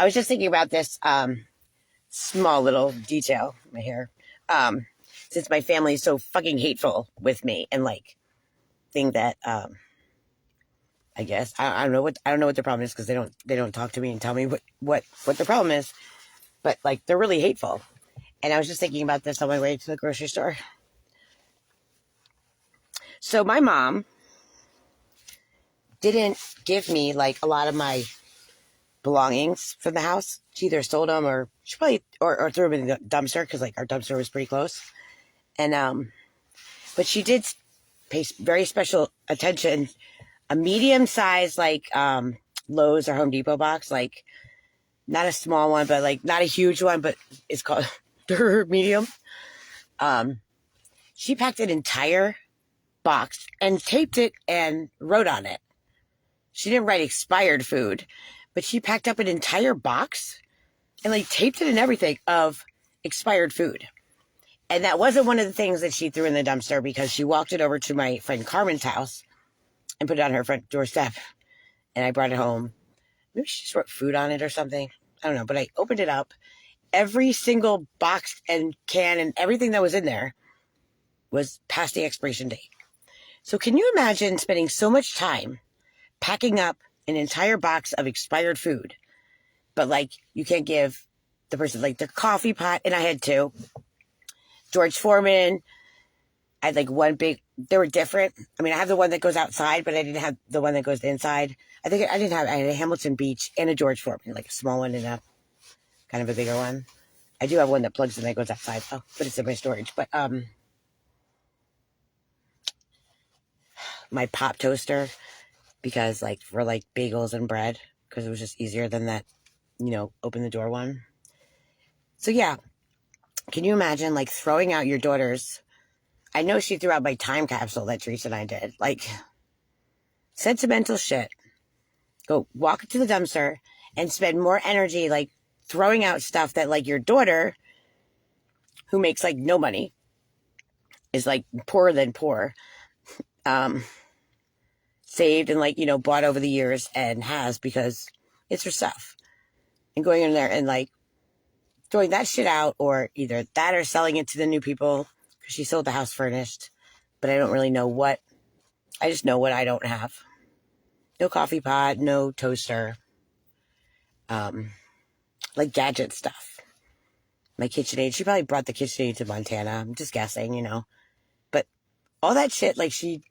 I was just thinking about this small little detail in my hair. Um, since my family is so fucking hateful with me and like think that I guess I don't know what the problem is because they don't talk to me and tell me what the problem is. But like they're really hateful. And I was just thinking about this on my way to the grocery store. So my mom didn't give me like a lot of my belongings from the house. She either sold them or she probably or threw them in the dumpster because like our dumpster was pretty close. And but she did pay very special attention. A medium size like Lowe's or Home Depot box, like not a small one, but like not a huge one, but it's called medium. Um, she packed an entire box and taped it and wrote on it. She didn't write expired food, but she packed up an entire box and like taped it and everything of expired food. And that wasn't one of the things that she threw in the dumpster because she walked it over to my friend Carmen's house and put it on her front doorstep. And I brought it home. Maybe she just wrote food on it or something. I don't know, but I opened it up. Every single box and can and everything that was in there was past the expiration date. So can you imagine spending so much time packing up an entire box of expired food, but like you can't give the person like their coffee pot, and I had two. George Foreman, I had like one big, they were different. I mean, I have the one that goes outside, but I didn't have the one that goes inside. I had a Hamilton Beach and a George Foreman, like a small one and a kind of a bigger one. I do have one that plugs in that goes outside. Oh, but it's in my storage. But my pop toaster, because like for like bagels and bread, because it was just easier than that, open the door one. So yeah, can you imagine like throwing out your daughter's? I know she threw out my time capsule that Teresa and I did. Like sentimental shit. Go walk to the dumpster and spend more energy like throwing out stuff that like your daughter, who makes like no money, is like poorer than poor, saved and like, bought over the years and has because it's her stuff. And going in there and like throwing that shit out, or either that or selling it to the new people because she sold the house furnished. But I don't really know what. I just know what I don't have. No coffee pot, no toaster, like gadget stuff. My KitchenAid, she probably brought the KitchenAid to Montana. I'm just guessing, But all that shit, like she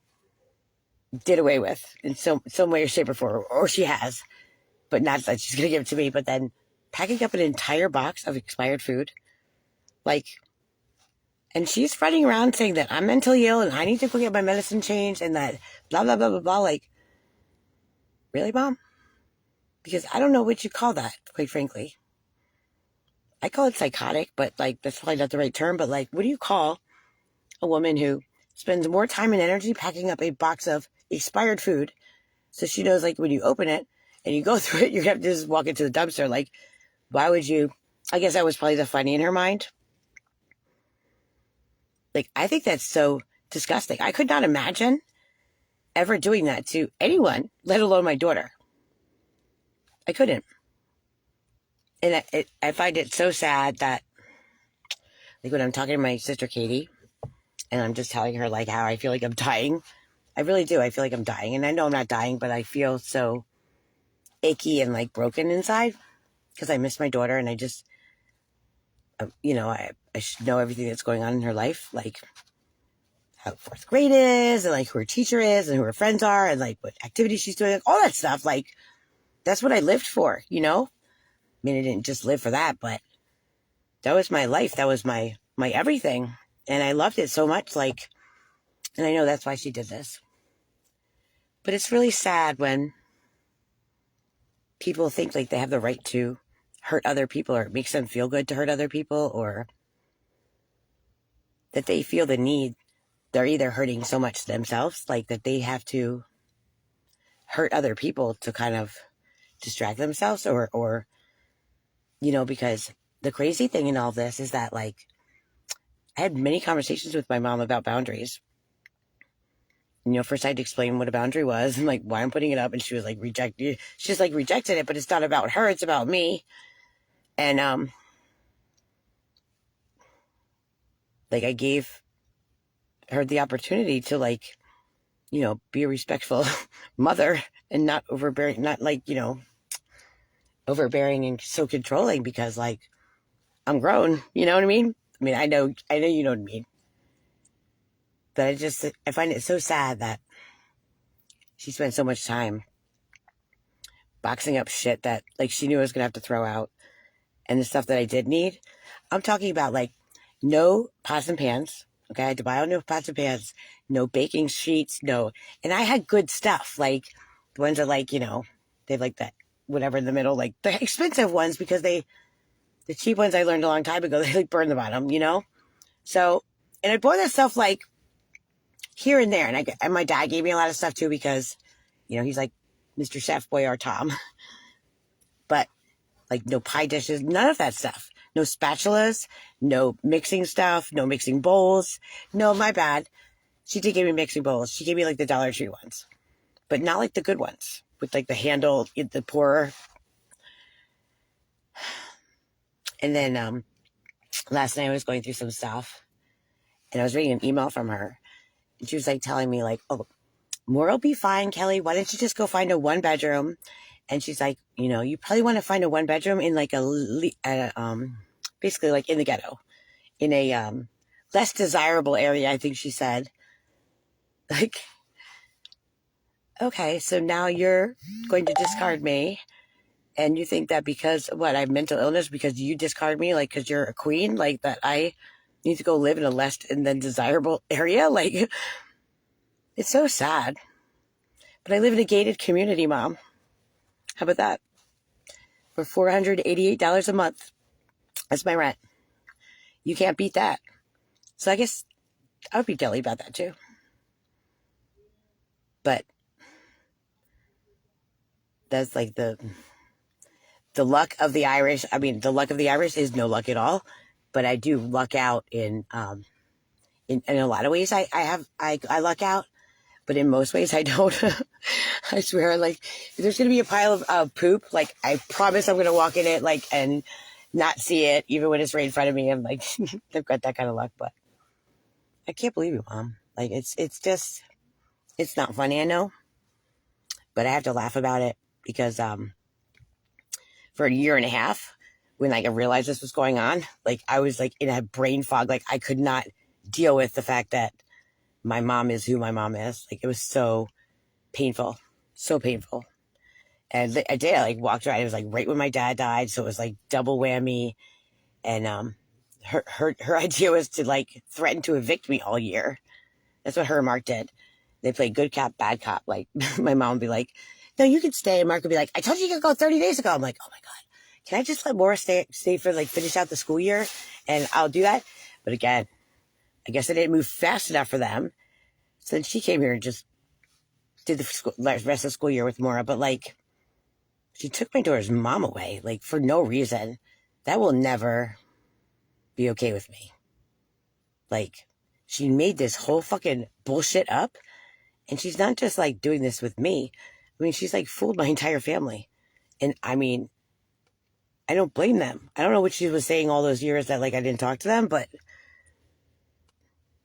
did away with in some way or shape or form, or she has, but not that she's gonna give it to me. But then packing up an entire box of expired food, like, and she's running around saying that I'm mentally ill and I need to go get my medicine changed and that blah blah blah blah blah. Like, really, Mom? Because I don't know what you call that, quite frankly. I call it psychotic, but like that's probably not the right term. But like, what do you call a woman who spends more time and energy packing up a box of expired food so she knows like when you open it and you go through it, you have to just walk into the dumpster? Like, why would you? I guess that was probably the funny in her mind. Like, I think that's so disgusting. I could not imagine ever doing that to anyone, let alone my daughter. I couldn't. And I find it so sad that, like, when I'm talking to my sister Katie, and I'm just telling her, like, how I feel like I'm dying. I really do. I feel like I'm dying. And I know I'm not dying, but I feel so achy and, like, broken inside because I miss my daughter. And I just, I should know everything that's going on in her life. Like, how fourth grade is, and, like, who her teacher is, and who her friends are, and, like, what activities she's doing. Like, all that stuff. Like, that's what I lived for, I mean, I didn't just live for that, but that was my life. That was my everything. And I loved it so much. Like, and I know that's why she did this. But it's really sad when people think like they have the right to hurt other people, or it makes them feel good to hurt other people, or that they feel the need. They're either hurting so much themselves, like that they have to hurt other people to kind of distract themselves, or because the crazy thing in all this is that, like, I had many conversations with my mom about boundaries. first I had to explain what a boundary was and like why I'm putting it up. And she was like, she's like rejected it, but it's not about her. It's about me. And, like I gave her the opportunity to like, be a respectful mother and not overbearing, not like, overbearing and so controlling because like I'm grown, you know what I mean? I mean, I know you know what I mean. But I find it so sad that she spent so much time boxing up shit that like she knew I was going to have to throw out and the stuff that I did need. I'm talking about like no pots and pans. Okay. I had to buy all new pots and pans, no baking sheets, no. And I had good stuff. Like the ones that like, they have like that, whatever in the middle, like the expensive ones because the cheap ones I learned a long time ago, they like burn the bottom, So, and I bought that stuff like here and there. And my dad gave me a lot of stuff too because, he's like Mr. Chef Boyardee Tom. But like no pie dishes, none of that stuff. No spatulas, no mixing stuff, no mixing bowls. No, my bad. She did give me mixing bowls. She gave me like the Dollar Tree ones, but not like the good ones with like the handle, the pourer. And then last night I was going through some stuff and I was reading an email from her and she was like telling me like, oh, more will be fine, Kelly. Why don't you just go find a 1-bedroom? And she's like, you probably want to find a 1-bedroom in like basically like in the ghetto, in a less desirable area, I think she said. Like, okay, so now you're going to discard me. And you think that because, I have mental illness because you discard me, like, because you're a queen, like, that I need to go live in a less and then desirable area? Like, it's so sad. But I live in a gated community, Mom. How about that? For $488 a month. That's my rent. You can't beat that. So I guess I would be jelly about that too. But that's like the luck of the Irish. I mean, the luck of the Irish is no luck at all. But I do luck out in a lot of ways. I luck out, but in most ways I don't. I swear, like if there's gonna be a pile of poop, like I promise I'm gonna walk in it, like and not see it, even when it's right in front of me. I'm like, I've got that kind of luck, but I can't believe you, Mom. Like it's just, it's not funny, I know, but I have to laugh about it because for a year and a half, when like I realized this was going on, like I was like in a brain fog, like I could not deal with the fact that my mom is who my mom is. Like it was so painful, so painful. And I like walked around. It was like right when my dad died, so it was like double whammy. And her idea was to like threaten to evict me all year. That's what her and Mark did. They played good cop, bad cop. Like my mom would be like, "No, you can stay." And Mark would be like, "I told you could go 30 days ago." I'm like, "Oh my God, can I just let Maura stay for like finish out the school year and I'll do that?" But again, I guess I didn't move fast enough for them. So then she came here and just did the rest of the school year with Maura. But like, she took my daughter's mom away, like for no reason. That will never be okay with me. Like, she made this whole fucking bullshit up. And she's not just like doing this with me. I mean, she's like fooled my entire family. And I mean, I don't blame them. I don't know what she was saying all those years that like I didn't talk to them, but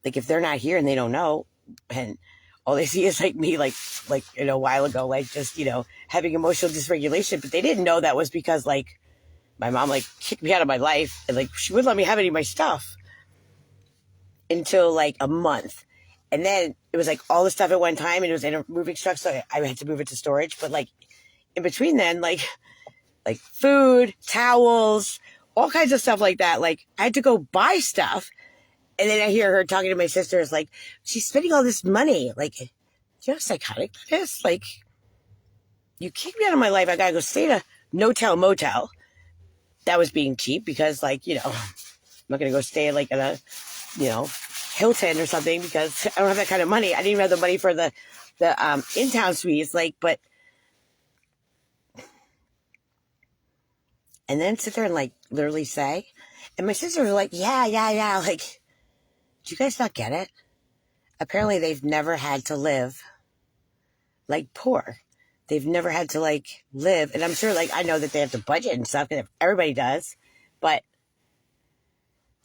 like if they're not here and they don't know, and all they see is like me, like a while ago, like just having emotional dysregulation, but they didn't know that was because like my mom like kicked me out of my life and like she wouldn't let me have any of my stuff until like a month. And then it was like all the stuff at one time and it was in a moving truck. So I had to move it to storage. But like in between then, like food, towels, all kinds of stuff like that. Like I had to go buy stuff. And then I hear her talking to my sisters, like, she's spending all this money. Like, do you know how psychotic that is? Like, you kicked me out of my life. I got to go stay at a no-tell motel. That was being cheap because, like, I'm not going to go stay like at a, Hilton or something because I don't have that kind of money. I didn't even have the money for the in-town suites. Like, but, and then sit there and like literally say, and my sisters were like, yeah. Like, do you guys not get it? apparently they've never had to live like poor. They've never had to like live, and I'm sure like I know that they have to budget and stuff, and everybody does, but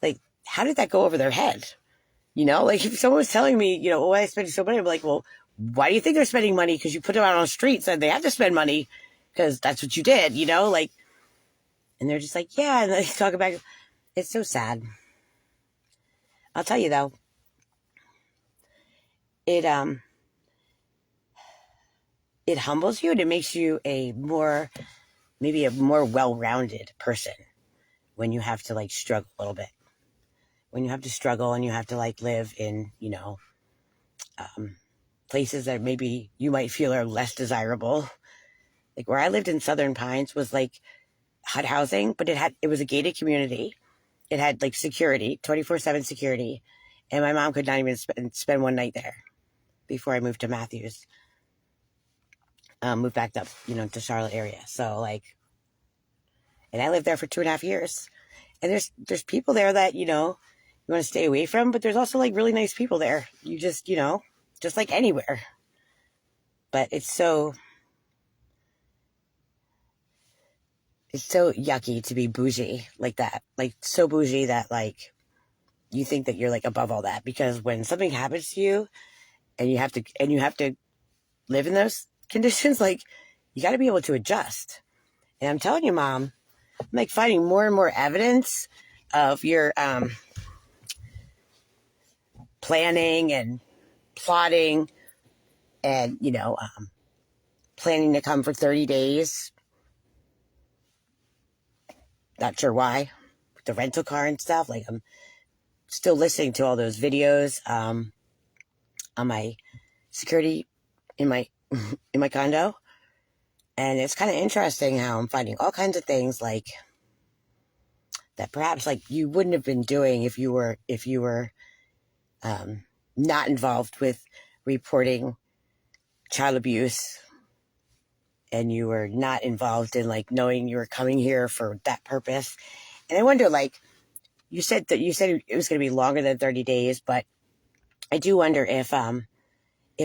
like, how did that go over their head? You know, like if someone was telling me, you know, why I spending so much money, I'm like, well, why do you think they're spending money? Because you put them out on the streets and they have to spend money because that's what you did, you know, like, and they're just like, yeah, and they talk about it. It's so sad. I'll tell you though, it it humbles you and it makes you maybe a more well-rounded person when you have to like struggle a little bit. When you have to struggle and you have to like live in, you know, places that maybe you might feel are less desirable. Like where I lived in Southern Pines was like HUD housing, but it was a gated community. It had like security, 24/7 security. And my mom could not even spend one night there before I moved to Matthews. Moved back up, you know, to Charlotte area. So like, and I lived there for 2.5 years. And there's people there that, you know, you want to stay away from, but there's also like really nice people there. You just, you know, just like anywhere. But it's so yucky to be bougie like that. Like so bougie that like you think that you're like above all that, because when something happens to you and you have to live in those conditions, like you got to be able to adjust. And I'm telling you, Mom, I'm like finding more and more evidence of your planning and plotting and, you know, planning to come for 30 days. Not sure why, with the rental car and stuff. Like I'm still listening to all those videos on my security in my in my condo, and it's kind of interesting how I'm finding all kinds of things like that perhaps like you wouldn't have been doing if you were not involved with reporting child abuse, and you were not involved in like knowing you were coming here for that purpose. And I wonder, like you said it was going to be longer than 30 days, but I do wonder if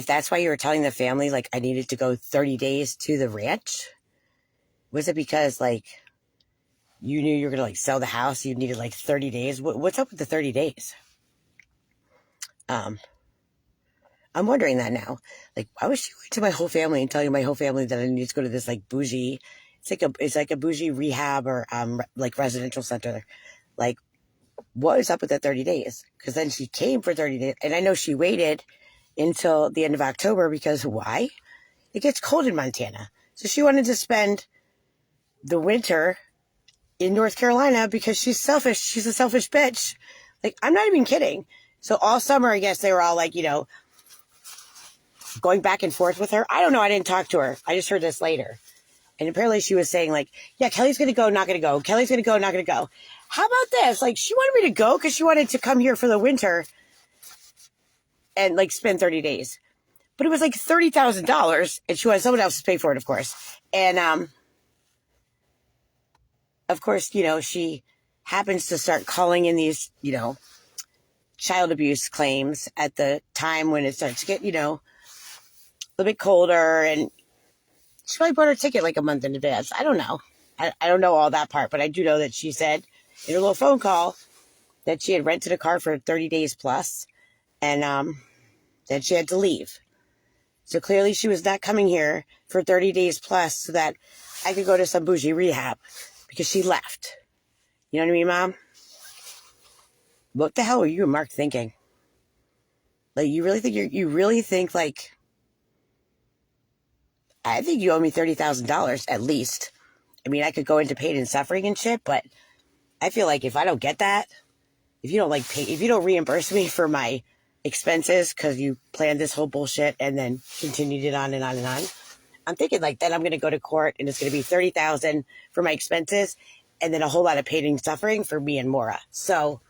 that's why you were telling the family, like, I needed to go 30 days to the ranch. Was it because, like, you knew you were going to, like, sell the house, you needed, like, 30 days? What's up with the 30 days? I'm wondering that now. Like, why was she going to my whole family and telling my whole family that I needed to go to this, like, bougie, it's like a bougie rehab or, like, residential center? Like, what was up with the 30 days? Because then she came for 30 days, and I know she waited until the end of October because why? It gets cold in Montana. So she wanted to spend the winter in North Carolina because she's selfish. She's a selfish bitch. Like, I'm not even kidding. So all summer, I guess they were all like, you know, going back and forth with her. I don't know. I didn't talk to her. I just heard this later. And apparently she was saying like, yeah, Kelly's going to go, not going to go. Kelly's going to go, not going to go. How about this? Like, she wanted me to go because she wanted to come here for the winter and like spend 30 days. But it was like $30,000 and she wanted someone else to pay for it, of course. And, of course, you know, she happens to start calling in these, you know, child abuse claims at the time when it starts to get, you know, a little bit colder, and she probably bought her ticket like a month in advance. I don't know. I don't know all that part, but I do know that she said in her little phone call that she had rented a car for 30 days plus, and then she had to leave. So clearly she was not coming here for 30 days plus so that I could go to some bougie rehab because she left. You know what I mean, Mom? What the hell are you and Mark thinking? Like, you really think like, I think you owe me $30,000 at least. I mean, I could go into pain and suffering and shit, but I feel like if I don't get that, if you don't reimburse me for my expenses because you planned this whole bullshit and then continued it on and on and on, I'm thinking like then I'm going to go to court and it's going to be $30,000 for my expenses and then a whole lot of pain and suffering for me and Maura. So,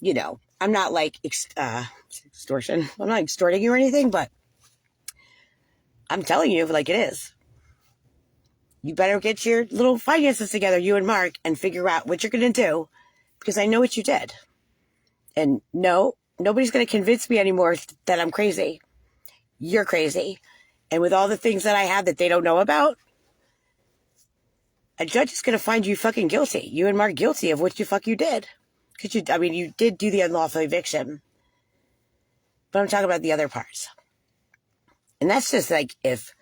you know, I'm not like extortion. I'm not extorting you or anything, but I'm telling you like it is. You better get your little finances together, you and Mark, and figure out what you're going to do, because I know what you did. And no, nobody's going to convince me anymore that I'm crazy. You're crazy. And with all the things that I have that they don't know about, a judge is going to find you fucking guilty. You and Mark guilty of what you did. Because you did do the unlawful eviction. But I'm talking about the other parts. And that's just like if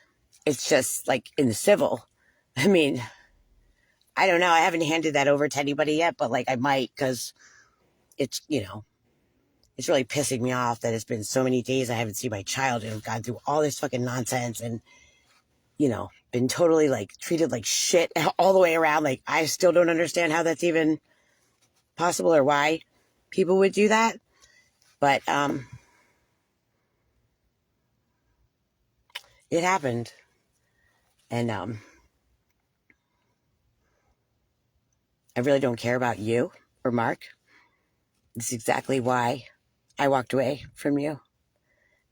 it's just like in the civil. I mean, I don't know. I haven't handed that over to anybody yet, but like I might because it's, it's really pissing me off that it's been so many days I haven't seen my child and I've gone through all this fucking nonsense and, been totally like treated like shit all the way around. Like I still don't understand how that's even possible or why people would do that. But it happened. And I really don't care about you or Mark. It's exactly why I walked away from you.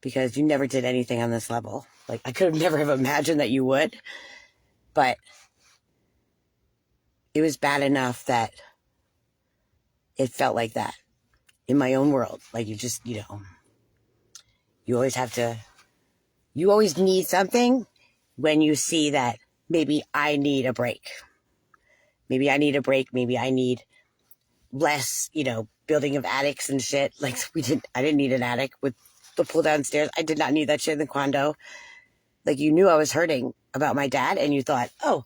Because you never did anything on this level. Like I could have never have imagined that you would. But it was bad enough that it felt like that in my own world. Like you just, you always need something when you see that maybe I need a break. Maybe I need a break. Maybe I need less, building of attics and shit. Like I didn't need an attic with the pull down stairs. I did not need that shit in the condo. Like you knew I was hurting about my dad and you thought, oh,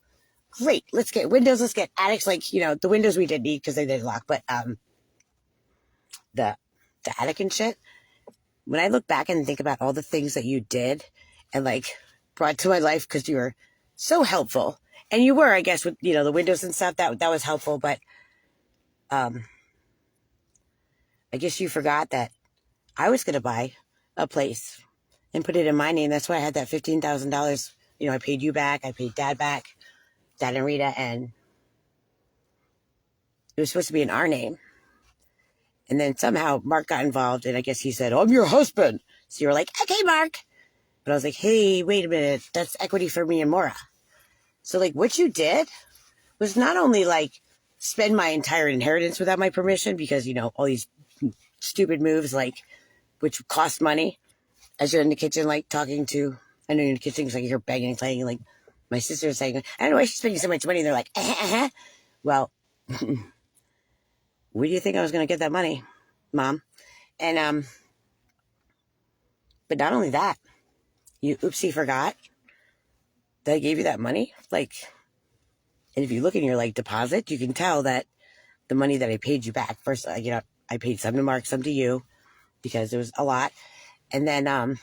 great, let's get windows, let's get attics. Like, the windows we did need because they did lock, but the attic and shit. When I look back and think about all the things that you did and like brought to my life because you were so helpful. And you were, I guess, with, the windows and stuff, that was helpful. But I guess you forgot that I was going to buy a place and put it in my name. That's why I had that $15,000. I paid you back. I paid Dad back, Dad and Rita. And it was supposed to be in our name. And then somehow Mark got involved. And I guess he said, I'm your husband. So you were like, okay, Mark. But I was like, hey, wait a minute. That's equity for me and Maura. So like what you did was not only like spend my entire inheritance without my permission because, all these stupid moves, like, which cost money as you're in the kitchen, like talking to, I know you're in the kitchen because I hear banging and clanging, like my sister is saying, I don't know why she's spending so much money. And they're like, Well, where do you think I was going to get that money, Mom? And, but not only that, you oopsie forgot that I gave you that money. Like, and if you look in your like deposit, you can tell that the money that I paid you back first, I paid some to Mark, some to you because it was a lot. And then,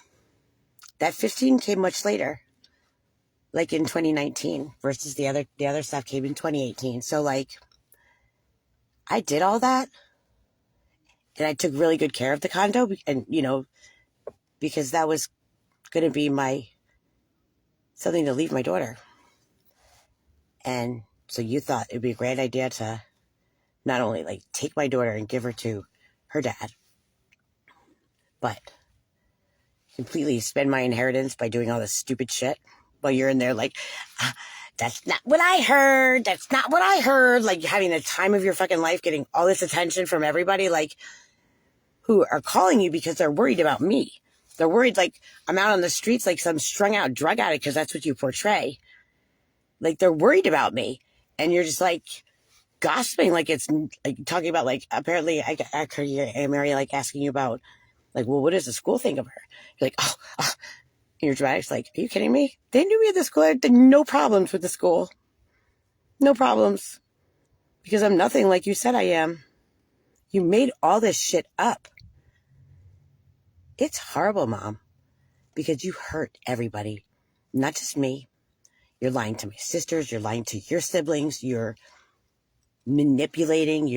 that 15 came much later, like in 2019 versus the other stuff came in 2018. So like, I did all that and I took really good care of the condo and, because that was going to be something to leave my daughter. And so you thought it'd be a great idea to not only like take my daughter and give her to her dad, but completely spend my inheritance by doing all this stupid shit while you're in there like, that's not what I heard. That's not what I heard. Like having the time of your fucking life, getting all this attention from everybody, like who are calling you because they're worried about me. They're worried like I'm out on the streets like some strung out drug addict because that's what you portray. Like they're worried about me. And you're just like gossiping like it's like talking about like apparently I heard you, Mary, like asking you about like, well, what does the school think of her? You're like, oh. And your dramatic's like, are you kidding me? They knew me at the school. I had no problems with the school. No problems. Because I'm nothing like you said I am. You made all this shit up. It's horrible, Mom. Because you hurt everybody. Not just me. You're lying to my sisters. You're lying to your siblings. You're manipulating.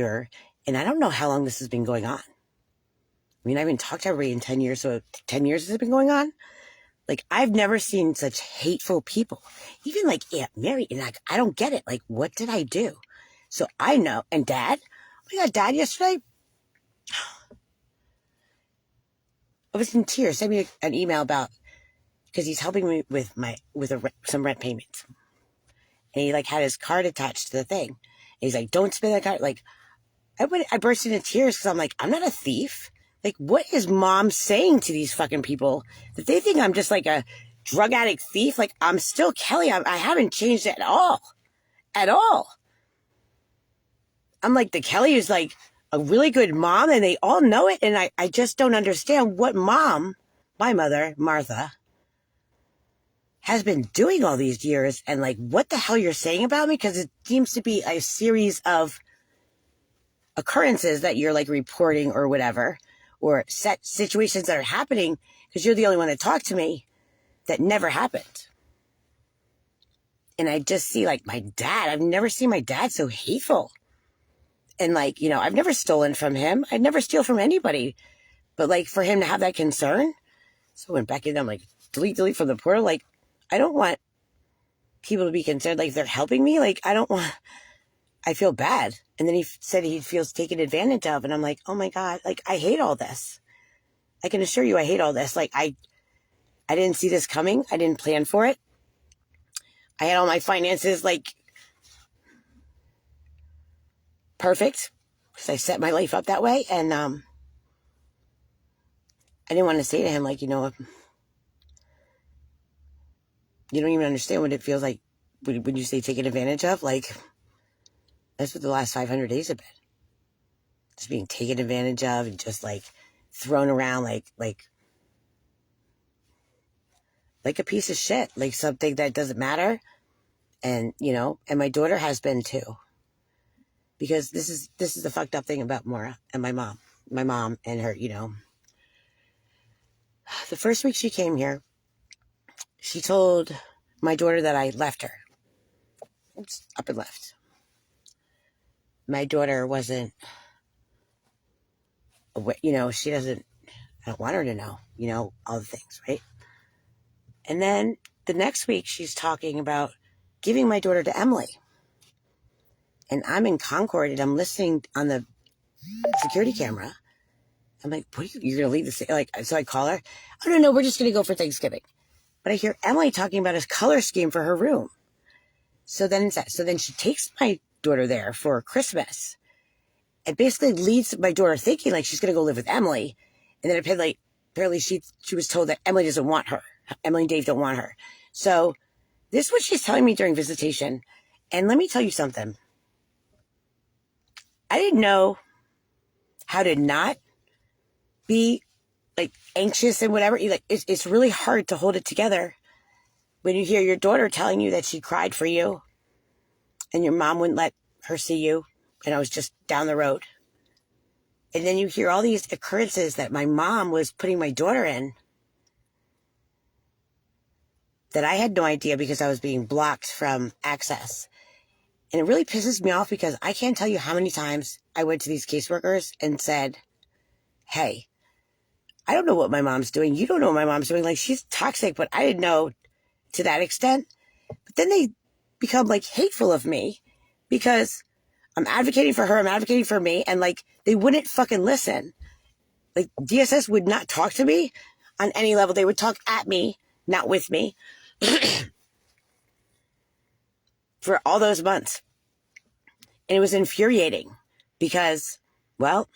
And I don't know how long this has been going on. I mean, I haven't talked to everybody in 10 years. So 10 years has it been going on? Like, I've never seen such hateful people. Even like Aunt Mary. And like, I don't get it. Like, what did I do? So I know. And Dad? Oh my God, Dad yesterday? I was in tears. Sent me an email about, because he's helping me with some rent payments. And he like had his card attached to the thing. And he's like, don't spend that card. Like, I burst into tears because I'm like, I'm not a thief. Like, what is mom saying to these fucking people that they think I'm just like a drug addict thief? Like, I'm still Kelly. I haven't changed at all. At all. I'm like the Kelly who's like a really good mom, and they all know it. And I just don't understand what mom, my mother, Martha, has been doing all these years, and like what the hell you're saying about me, because it seems to be a series of occurrences that you're like reporting or whatever, or set situations that are happening because you're the only one that talked to me that never happened. And I just see like my dad, I've never seen my dad so hateful. And like, you know, I've never stolen from him. I'd never steal from anybody. But like for him to have that concern. So I went back in, I'm like, delete from the portal. Like, I don't want people to be concerned like they're helping me. Like, I feel bad. And then he said he feels taken advantage of. And I'm like, oh my God, like I hate all this. I can assure you I hate all this. Like I didn't see this coming. I didn't plan for it. I had all my finances like perfect because I set my life up that way. And I didn't want to say to him, like, you know, you don't even understand what it feels like when you say taken advantage of. Like, that's what the last 500 days have been. Just being taken advantage of and just like thrown around like a piece of shit, like something that doesn't matter. And, you know, and my daughter has been too. Because this is the fucked up thing about Maura and my mom and her, you know. The first week she came here, she told my daughter that I left her. Oops, up and left. My daughter wasn't, you know, I don't want her to know, you know, all the things, right? And then the next week she's talking about giving my daughter to Emily. And I'm in Concord and I'm listening on the security camera. I'm like, what are you're going to leave this? Like, so I call her. Oh, no, we're just going to go for Thanksgiving. But I hear Emily talking about his color scheme for her room. So then she takes my daughter there for Christmas. It basically leads my daughter thinking like she's going to go live with Emily. And then apparently she was told that Emily doesn't want her. Emily and Dave don't want her. So this is what she's telling me during visitation. And let me tell you something. I didn't know how to not be like anxious and whatever. It's really hard to hold it together when you hear your daughter telling you that she cried for you and your mom wouldn't let her see you. And I was just down the road. And then you hear all these occurrences that my mom was putting my daughter in that I had no idea because I was being blocked from access. And it really pisses me off because I can't tell you how many times I went to these caseworkers and said, hey, I don't know what my mom's doing. You don't know what my mom's doing. Like, she's toxic, but I didn't know to that extent. But then they become like hateful of me because I'm advocating for her. I'm advocating for me. And like, they wouldn't fucking listen. Like, DSS would not talk to me on any level. They would talk at me, not with me. For all those months. And it was infuriating because, well,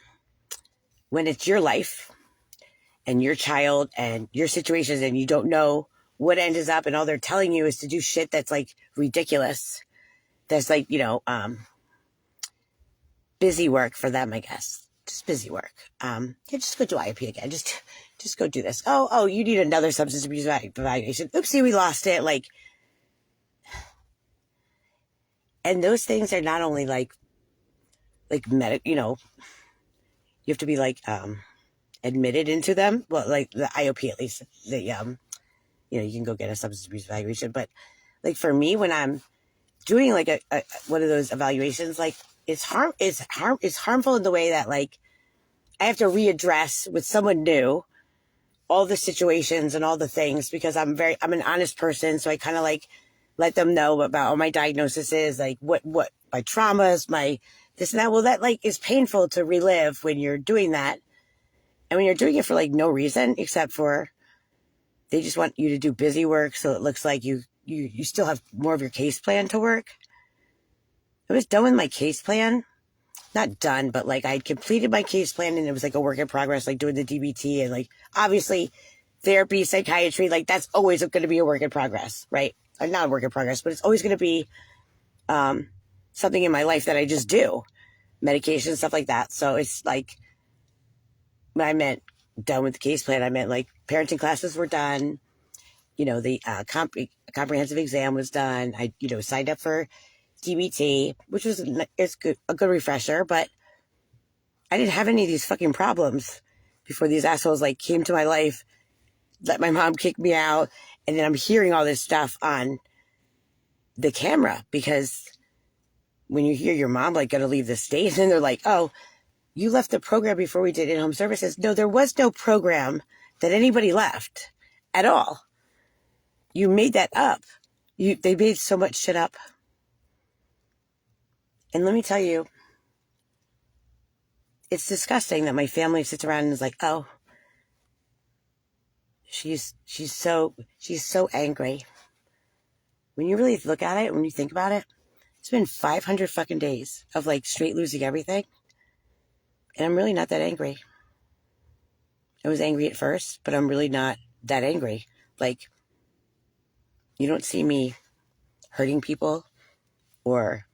when it's your life and your child and your situations and you don't know what ends up and all they're telling you is to do shit that's like ridiculous. That's like, you know, busy work for them, I guess. Just busy work. Yeah, just go do IOP again. Just go do this. Oh, you need another substance abuse evaluation. Oopsie, we lost it. Like, and those things are not only like you know, you have to be like, admitted into them. Well, like the IOP, at least the, you know, you can go get a substance abuse evaluation. But like for me, when I'm doing like a one of those evaluations, like it's harmful in the way that like I have to readdress with someone new all the situations and all the things because I'm an honest person. So I kind of like let them know about all my diagnoses, like what my traumas, my this and that. Well, that like is painful to relive when you're doing that. And when you're doing it for like no reason except for they just want you to do busy work. So it looks like you still have more of your case plan to work. I was done with my case plan not done, but like I had completed my case plan and it was like a work in progress, like doing the DBT and like obviously therapy, psychiatry, like that's always going to be a work in progress, right? Or not a work in progress, but it's always going to be something in my life that I just do, medication, stuff like that. So it's like, when I meant done with the case plan, I meant like parenting classes were done. You know, the comprehensive exam was done. I, you know, signed up for DBT, which was a good refresher, but I didn't have any of these fucking problems before these assholes like came to my life, let my mom kick me out, and then I'm hearing all this stuff on the camera because when you hear your mom like gonna leave the state and they're like, oh, you left the program before we did in-home services. No, there was no program that anybody left at all. You made that up. They made so much shit up. And let me tell you, it's disgusting that my family sits around and is like, oh, she's so angry. When you really look at it, when you think about it, it's been 500 fucking days of like straight losing everything. And I'm really not that angry. I was angry at first, but I'm really not that angry. Like, you don't see me hurting people or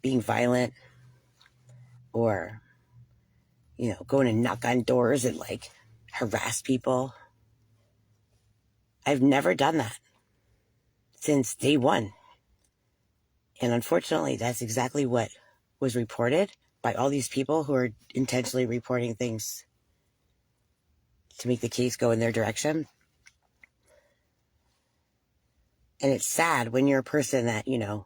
being violent or, you know, going to knock on doors and like harass people. I've never done that since day one. And unfortunately, that's exactly what was reported by all these people who are intentionally reporting things to make the case go in their direction. And it's sad when you're a person that, you know,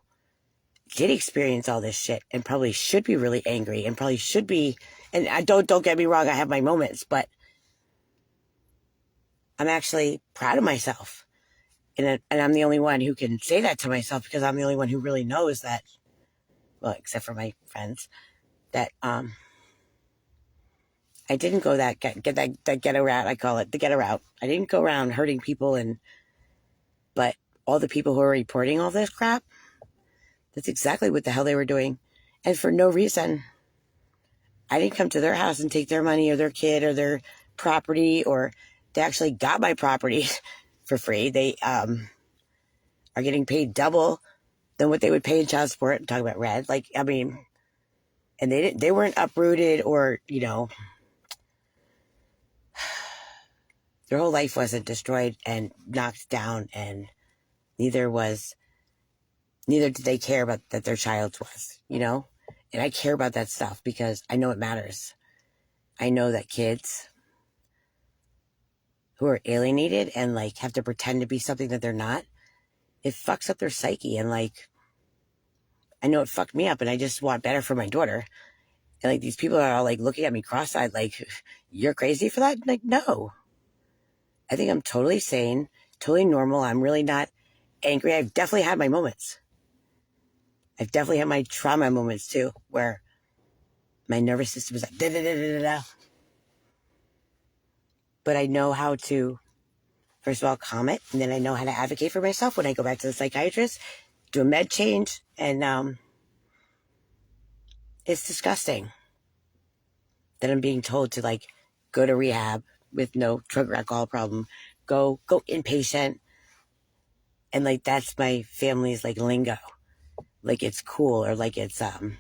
did experience all this shit and probably should be really angry and probably should be, and I don't get me wrong, I have my moments, but I'm actually proud of myself. And I'm the only one who can say that to myself because I'm the only one who really knows that, well, except for my friends, that I didn't go that ghetto route. I call it the ghetto route. I didn't go around hurting people, but all the people who are reporting all this crap, that's exactly what the hell they were doing, and for no reason. I didn't come to their house and take their money or their kid or their property, or they actually got my property for free. They are getting paid double than what they would pay in child support. I'm talking about Red. Like, I mean, and they weren't uprooted or, you know, their whole life wasn't destroyed and knocked down, and neither did they care about that their child's was, you know? And I care about that stuff because I know it matters. I know that kids who are alienated and like have to pretend to be something that they're not, it fucks up their psyche. And like, I know it fucked me up and I just want better for my daughter. And like, these people are all like looking at me cross-eyed, like, you're crazy for that? Like, no. I think I'm totally sane, totally normal. I'm really not angry. I've definitely had my moments. I've definitely had my trauma moments too, where my nervous system is like, da da da da da. But I know how to, first of all, calm it. And then I know how to advocate for myself when I go back to the psychiatrist, do a med change. And it's disgusting that I'm being told to like go to rehab with no drug or alcohol problem, go inpatient. And like, that's my family's like lingo. Like it's cool, or like it's something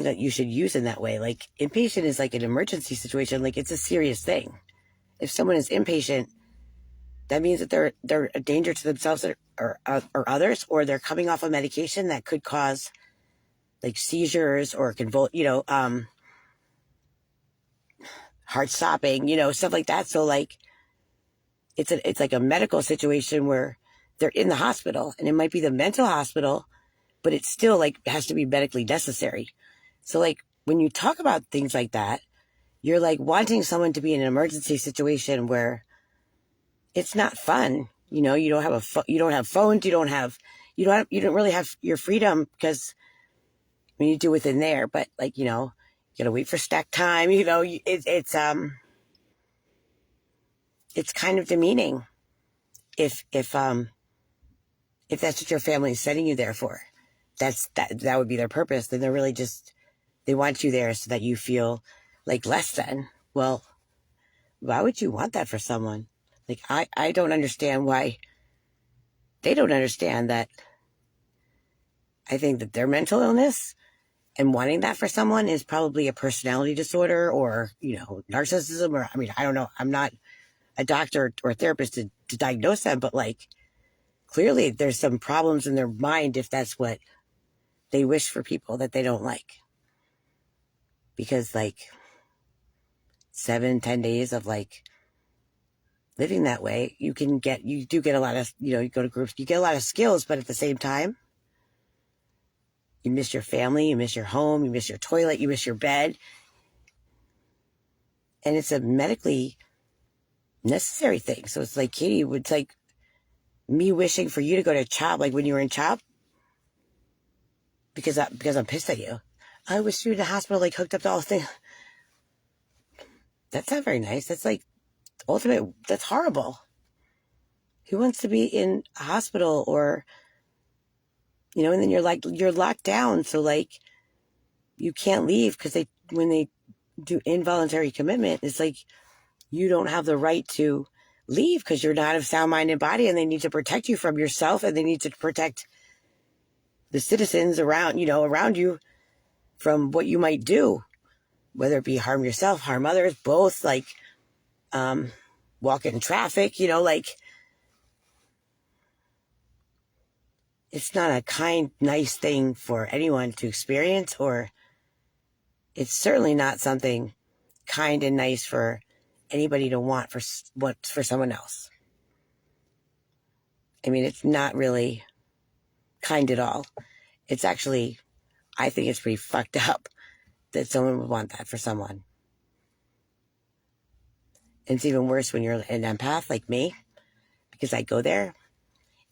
that you should use in that way. Like inpatient is like an emergency situation. Like it's a serious thing. If someone is inpatient, that means that they're a danger to themselves or others, or they're coming off a medication that could cause like seizures or heart stopping, stuff like that. So like it's like a medical situation where they're in the hospital, and it might be the mental hospital, but it still like has to be medically necessary. So like when you talk about things like that, you're like wanting someone to be in an emergency situation where it's not fun. You don't have you don't have phones. You don't really have your freedom, because when you do within there, but like, you gotta wait for stack time, it's kind of demeaning if that's what your family is sending you there for, that would be their purpose, then they're really just, they want you there so that you feel like less than. Well, why would you want that for someone? Like, I don't understand why they don't understand that. I think that their mental illness and wanting that for someone is probably a personality disorder or, narcissism, or, I mean, I don't know. I'm not a doctor or a therapist to diagnose them, but like, clearly there's some problems in their mind if that's what they wish for people that they don't like. Because like 7-10 days of like living that way, you do get a lot of, you go to groups, you get a lot of skills, but at the same time, you miss your family, you miss your home, you miss your toilet, you miss your bed. And it's a medically necessary thing. So it's like, Katie, it's like me wishing for you to go to CHOP, like when you were in CHOP, because I'm pissed at you. I wish you were in the hospital, like hooked up to all the things. That's not very nice. That's like ultimate, that's horrible. Who wants to be in a hospital or, and then you're locked down. So like, you can't leave because when they do involuntary commitment, it's like, you don't have the right to leave because you're not of sound mind and body, and they need to protect you from yourself, and they need to protect the citizens around you from what you might do, whether it be harm yourself, harm others, both, like, walk in traffic, like, it's not a kind, nice thing for anyone to experience, or it's certainly not something kind and nice for anybody to want for someone else. I mean, it's not really kind at all. It's actually, I think it's pretty fucked up that someone would want that for someone. And it's even worse when you're an empath like me, because I go there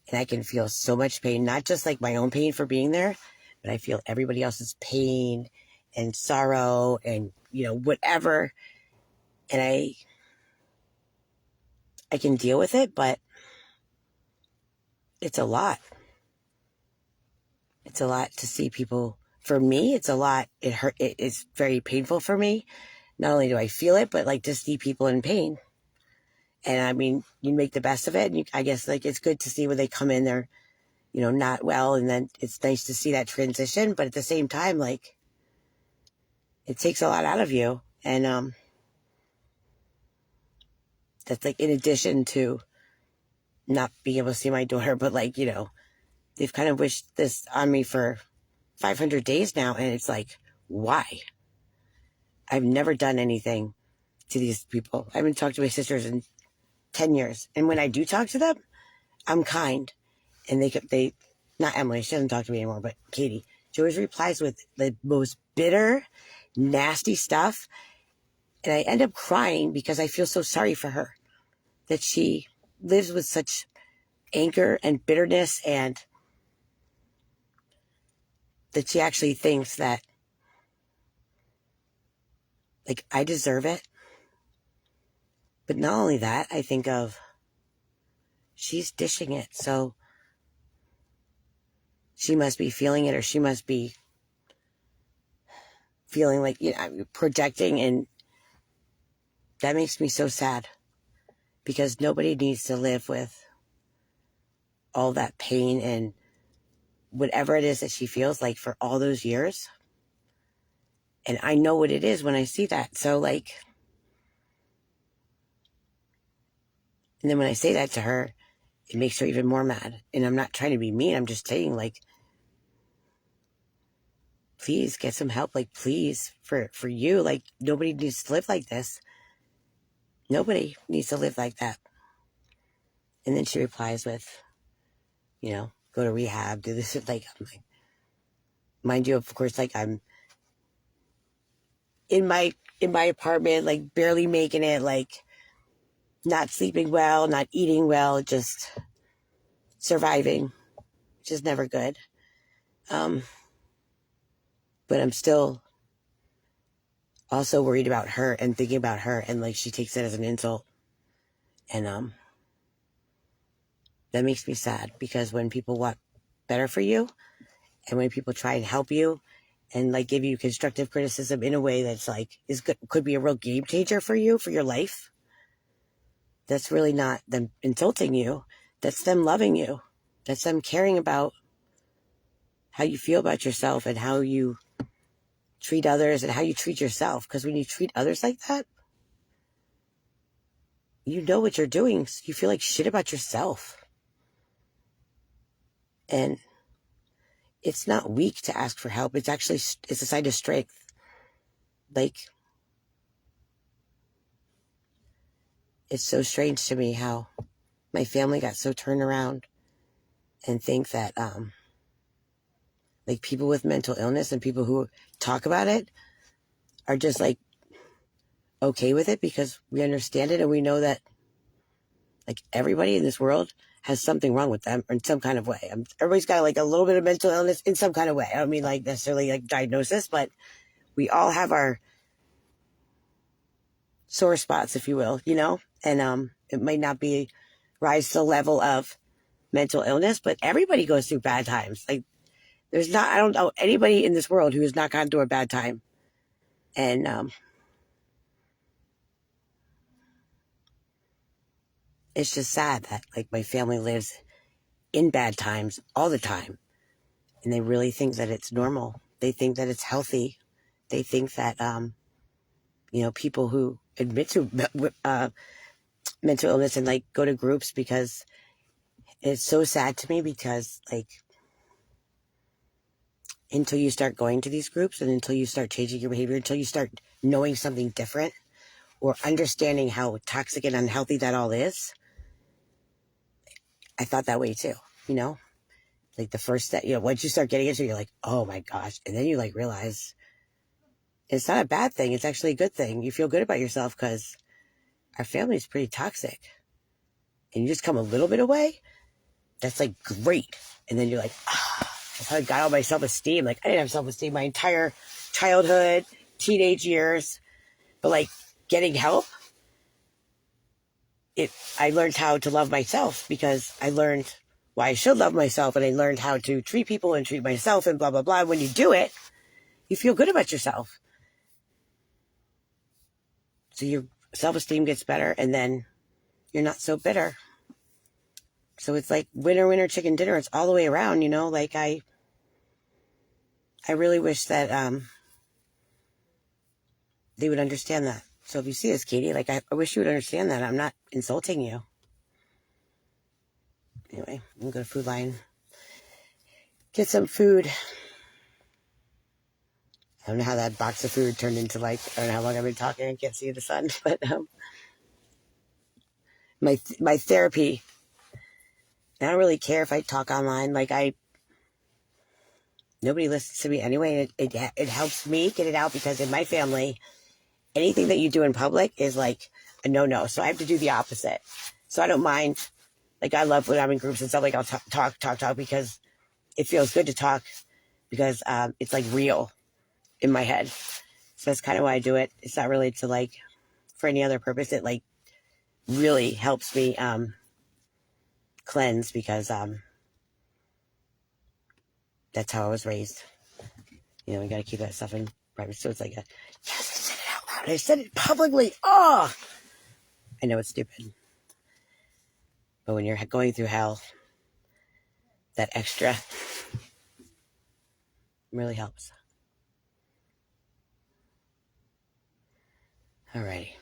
and I can feel so much pain, not just like my own pain for being there, but I feel everybody else's pain and sorrow and, whatever. And I can deal with it, but it's a lot. It's a lot to see people. For me, it's a lot. It hurt. It's very painful for me. Not only do I feel it, but like to see people in pain. And I mean, you make the best of it. And I guess like it's good to see when they come in, they're, not well. And then it's nice to see that transition. But at the same time, like, it takes a lot out of you. And that's like in addition to not being able to see my daughter, but like, they've kind of wished this on me for 500 days now. And it's like, why? I've never done anything to these people. I haven't talked to my sisters in 10 years. And when I do talk to them, I'm kind. And they, not Emily, she doesn't talk to me anymore, but Katie, she always replies with the most bitter, nasty stuff. And I end up crying because I feel so sorry for her, that she lives with such anger and bitterness, and that she actually thinks that, like, I deserve it. But not only that, I think of, she's dishing it, so she must be feeling it, or she must be feeling like, projecting, and that makes me so sad, because nobody needs to live with all that pain and whatever it is that she feels like for all those years. And I know what it is when I see that. So like, and then when I say that to her, it makes her even more mad. And I'm not trying to be mean. I'm just saying, like, please get some help. Like, please, for you, like, nobody needs to live like this. Nobody needs to live like that. And then she replies with, go to rehab, do this. Like, I'm like, mind you, of course, like, I'm in my apartment, like, barely making it, like, not sleeping well, not eating well, just surviving, which is never good. But I'm still also worried about her and thinking about her, and like, she takes it as an insult. And that makes me sad, because when people want better for you And when people try and help you and like give you constructive criticism in a way that's like is good, could be a real game changer for you, for your life, that's really not them insulting you. That's them loving you. That's them caring about how you feel about yourself and how you treat others and how you treat yourself. Because when you treat others like that, you know what you're doing. You feel like shit about yourself. And it's not weak to ask for help. It's actually, it's a sign of strength. Like, it's so strange to me how my family got so turned around and think that, like people with mental illness and people who talk about it are just like okay with it because we understand it and we know that like everybody in this world has something wrong with them in some kind of way. Everybody's got like a little bit of mental illness in some kind of way. I don't mean like necessarily like diagnosis, but we all have our sore spots, if you will, you know? And it might not be rise to the level of mental illness, but everybody goes through bad times. Like there's not, I don't know anybody in this world who has not gone through a bad time. And it's just sad that like my family lives in bad times all the time. And they really think that it's normal. They think that it's healthy. They think that, you know, people who admit to mental illness and like go to groups, because it's so sad to me because like until you start going to these groups and until you start changing your behavior, until you start knowing something different or understanding how toxic and unhealthy that all is, I thought that way too, you know? Like the first step, you know, once you start getting into it, you're like, oh my gosh. And then you like realize it's not a bad thing. It's actually a good thing. You feel good about yourself because our family is pretty toxic. And you just come a little bit away, that's like great. And then you're like, that's how I got all my self-esteem. Like I didn't have self-esteem my entire childhood, teenage years, but like getting help, I learned how to love myself because I learned why I should love myself, and I learned how to treat people and treat myself and blah, blah, blah. When you do it, you feel good about yourself. So your self-esteem gets better and then you're not so bitter. So it's like winner, winner, chicken dinner. It's all the way around, you know, like I really wish that, they would understand that. So if you see this, Katie, like I wish you would understand that I'm not insulting you. Anyway, I'm gonna go to Food Lion, get some food. I don't know how that box of food turned into like, I don't know how long I've been talking. I can't see the sun, but my therapy. I don't really care if I talk online. Like nobody listens to me anyway. It helps me get it out because in my family, anything that you do in public is like a no. So I have to do the opposite. So I don't mind. Like I love when I'm in groups and stuff. Like I'll talk because it feels good to talk because it's like real in my head. So that's kind of why I do it. It's not really to like for any other purpose. It like really helps me cleanse because that's how I was raised. You know, we got to keep that stuff in private. So it's like, yes, I said it out loud. I said it publicly. Oh, I know it's stupid. But when you're going through hell, that extra really helps. Alrighty.